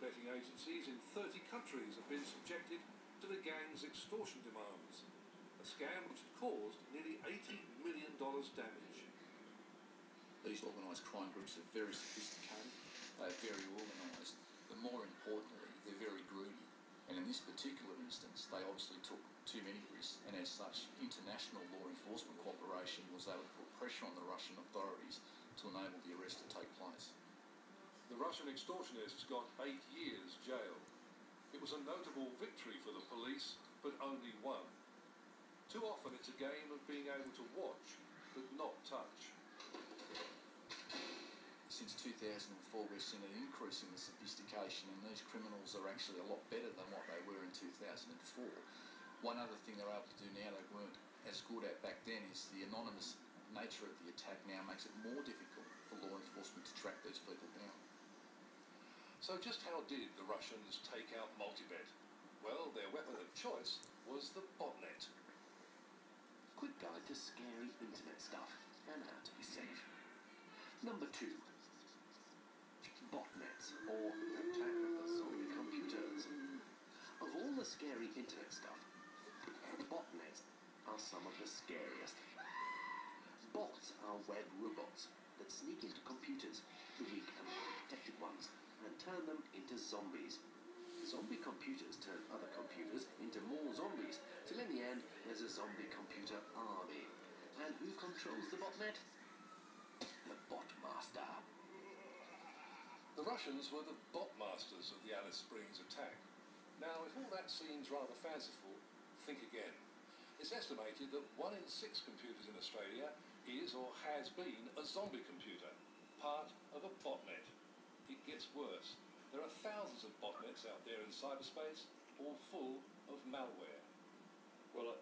betting agencies in 30 countries have been subjected to the gang's extortion demands, a scam which had caused nearly $80 million damage. These organised crime groups are very sophisticated, they're very organised, but more importantly, they're very greedy. And in this particular instance, they obviously took too many risks, and as such, international law enforcement cooperation was able to put pressure on the Russian authorities to enable the arrest to take place. The Russian extortionists got 8 years jail. It was a notable victory for the police, but only one. Too often it's a game of being able to watch, but not touch. Since 2004, we've seen an increase in the sophistication, and these criminals are actually a lot better than what they were in 2004. One other thing they're able to do now they weren't as good at back then is the anonymous nature of the attack now makes it more difficult for law enforcement to track these people down. So just how did the Russians take out multibet? Well, their weapon of choice was the botnet. Quick guide to scary internet stuff and how to be safe. Number 2. Botnets, or attack of the zombie computers. Of all the scary internet stuff, botnets are some of the scariest. Bots are web robots that sneak into computers, the weak and protected ones, and turn them into zombies. Zombie computers turn other computers into more zombies, till in the end there's a zombie computer army. And who controls the botnet? The botmaster. The Russians were the botmasters of the Alice Springs attack. Now, if all that seems rather fanciful, think again. It's estimated that 1 in 6 computers in Australia is or has been a zombie computer, part of a botnet. It gets worse. There are thousands of botnets out there in cyberspace, all full of malware. Well,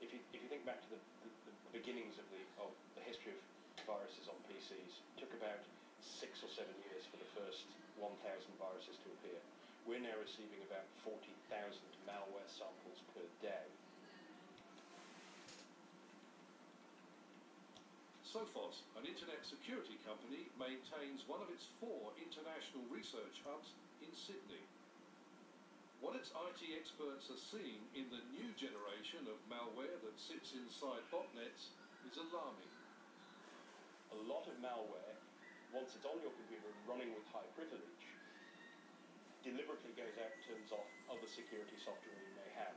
if you think back to the beginnings of the history of viruses on PCs, it took about 6 or 7 years for the first 1,000 viruses to appear. We're now receiving about 40,000 malware samples per day. Sophos, an internet security company, maintains one of its 4 international research hubs in Sydney. What its IT experts are seeing in the new generation of malware that sits inside botnets is alarming. A lot of malware, once it's on your computer and running with high privilege, deliberately goes out and turns off other security software you may have.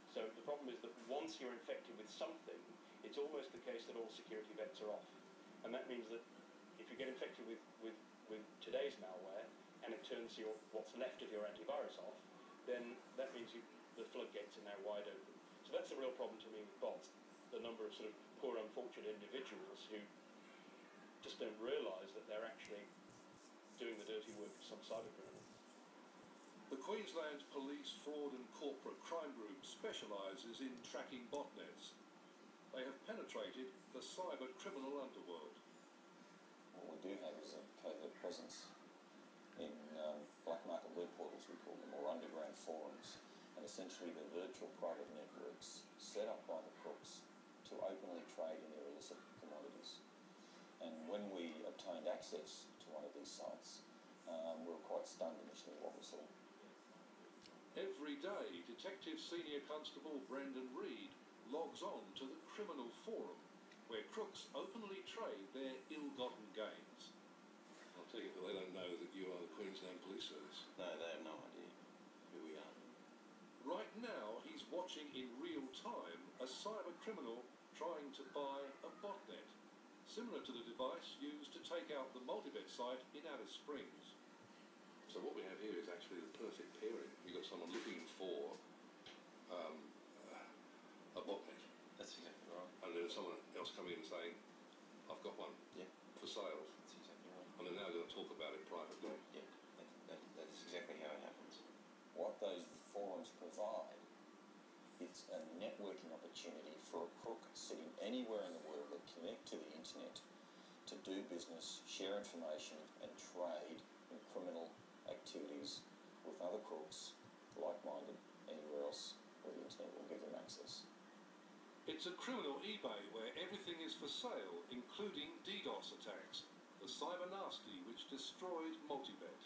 So the problem is that once you're infected with something, it's almost the case that all security vents are off. And that means that if you get infected with today's malware and it turns what's left of your antivirus off, then that means the floodgates are now wide open. So that's the real problem to me with bots, the number of sort of poor unfortunate individuals who just don't realise that they're actually doing the dirty work of some cyber criminal. The Queensland Police Fraud and Corporate Crime Group specialises in tracking botnets. They have penetrated the cyber criminal underworld. What we do have is a covert presence in black market web portals, we call them, or underground forums, and essentially they're virtual private networks set up by the crooks to openly trade in their illicit commodities. And when we obtained access to one of these sites, we were quite stunned initially what we saw. Every day, Detective Senior Constable Brendan Reid logs on to the criminal forum, where crooks openly trade their ill-gotten gains. I'll take it that they don't know that you are the Queensland Police Service. No, they have no idea who we are. Right now, he's watching in real time a cyber criminal trying to buy a botnet, similar to the device used to take out the multibet site in Alice Springs. So what we have here is actually the perfect pairing. You've got someone looking for a botnet. That's exactly right. And then someone else coming in and saying, I've got one for sale. That's exactly right. And they're now going to talk about it privately. Yeah, that's exactly how it happens. What those forums provide, it's a networking opportunity for a crook sitting anywhere in the world that connect to the internet to do business, share information and trade in criminal activities with other crooks, like-minded, anywhere else where the internet will give them access. It's a criminal eBay where everything is for sale, including DDoS attacks, the cyber nasty which destroyed multibet.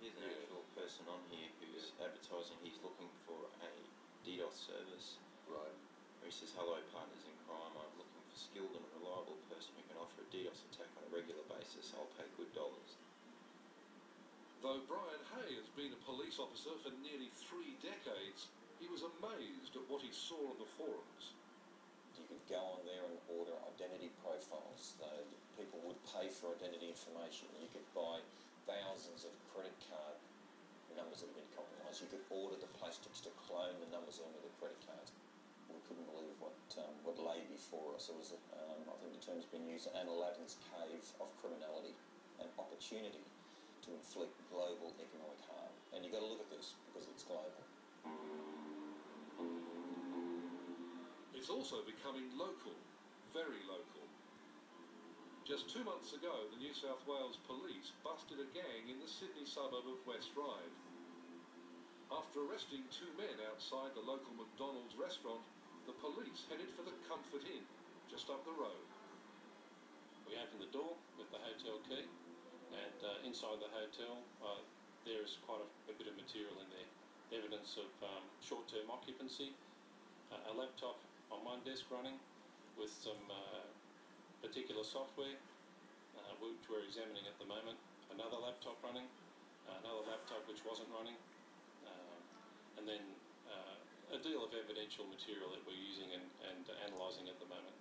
Here's an actual person on here who's advertising he's looking for a DDoS service. Right. Where he says, "Hello, partners in crime. I'm looking for skilled and reliable person who can offer a DDoS attack on a regular basis. I'll pay good dollars." Though Brian Hay has been a police officer for nearly 3 decades, he was amazed at what he saw on the forums. You could go on there and order identity profiles. People would pay for identity information. You could buy thousands of credit card numbers that have been compromised. You could order the plastics to clone the numbers onto the credit cards. We couldn't believe what lay before us. It was, I think the term's been used, an Aladdin's cave of criminality, an opportunity to inflict global economic harm. And you've got to look at this because it's global. It's also becoming local, very local. Just 2 months ago, the New South Wales Police busted a gang in the Sydney suburb of West Ryde. After arresting 2 men outside the local McDonald's restaurant, the police headed for the Comfort Inn, just up the road. We opened the door with the hotel key, and inside the hotel there is quite a bit of material in there. Evidence of short-term occupancy, a laptop on one desk running with some particular software which we're examining at the moment, another laptop running, another laptop which wasn't running, and then a deal of evidential material that we're using and analysing at the moment.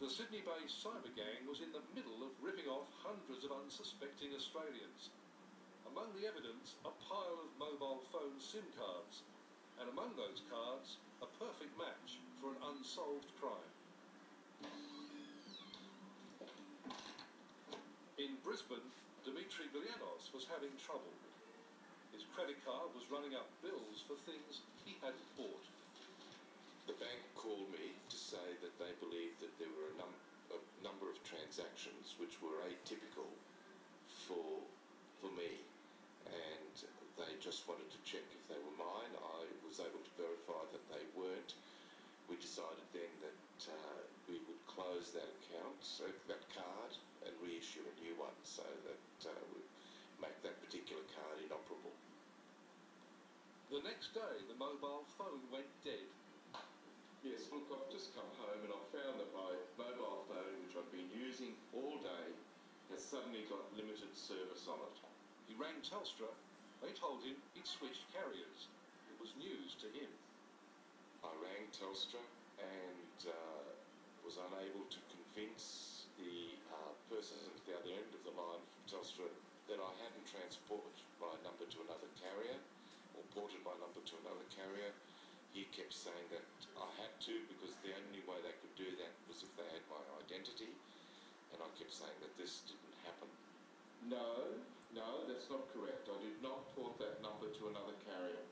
The Sydney-based cyber gang was in the middle of ripping off hundreds of unsuspecting Australians. Among the evidence, a pile of mobile phone SIM cards, and among those cards, a perfect match for an unsolved crime. In Brisbane, Dimitri Villianos was having trouble. His credit card was running up bills for things he hadn't bought. The bank called me to say that they believed that there were a number of transactions which were atypical for me, and they just wanted to check if they were mine. I was able to verify that they weren't. We decided then that we would close that account, so that card, and reissue a new one so that we'd make that particular card inoperable. The next day, the mobile phone went dead. Yes, look, I've just come home and I've found that my mobile phone, which I've been using all day, has suddenly got limited service on it. He rang Telstra. They told him he'd switched carriers. It was news to him. I rang Telstra and was unable to convince the person at the other end of the line from Telstra that I hadn't transported my number to another carrier or ported my number to another carrier. He kept saying that I had to because the only way they could do that was if they had my identity, and I kept saying that this didn't happen. No, that's not correct. I did not port that number to another carrier.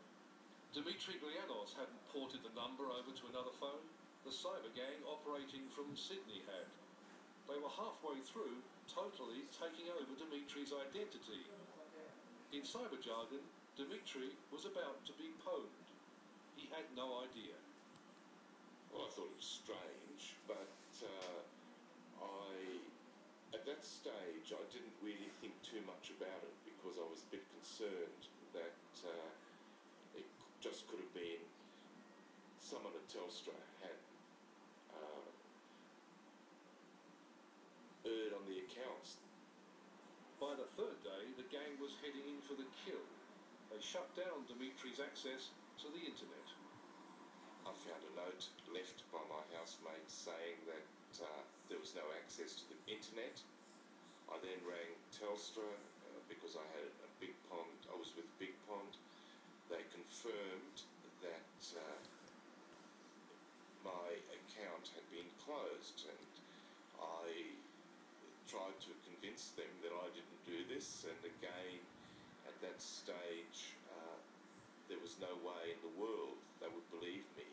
Dimitri Glianos hadn't ported the number over to another phone. The cyber gang operating from Sydney had. They were halfway through, totally taking over Dimitri's identity. In cyber jargon, Dimitri was about to be pwned. He had no idea. Well, I thought it was strange, but at that stage, I didn't really think too much about it because I was a bit concerned that it just could have been someone at Telstra had erred on the accounts. By the third day, the gang was heading in for the kill. They shut down Dimitri's access to the internet. I found a note left by my housemate saying that there was no access to the internet. I then rang Telstra because I had a Big Pond. I was with Big Pond. They confirmed that my account had been closed, and I tried to convince them that I didn't do this, and again at that stage there was no way in the world they would believe me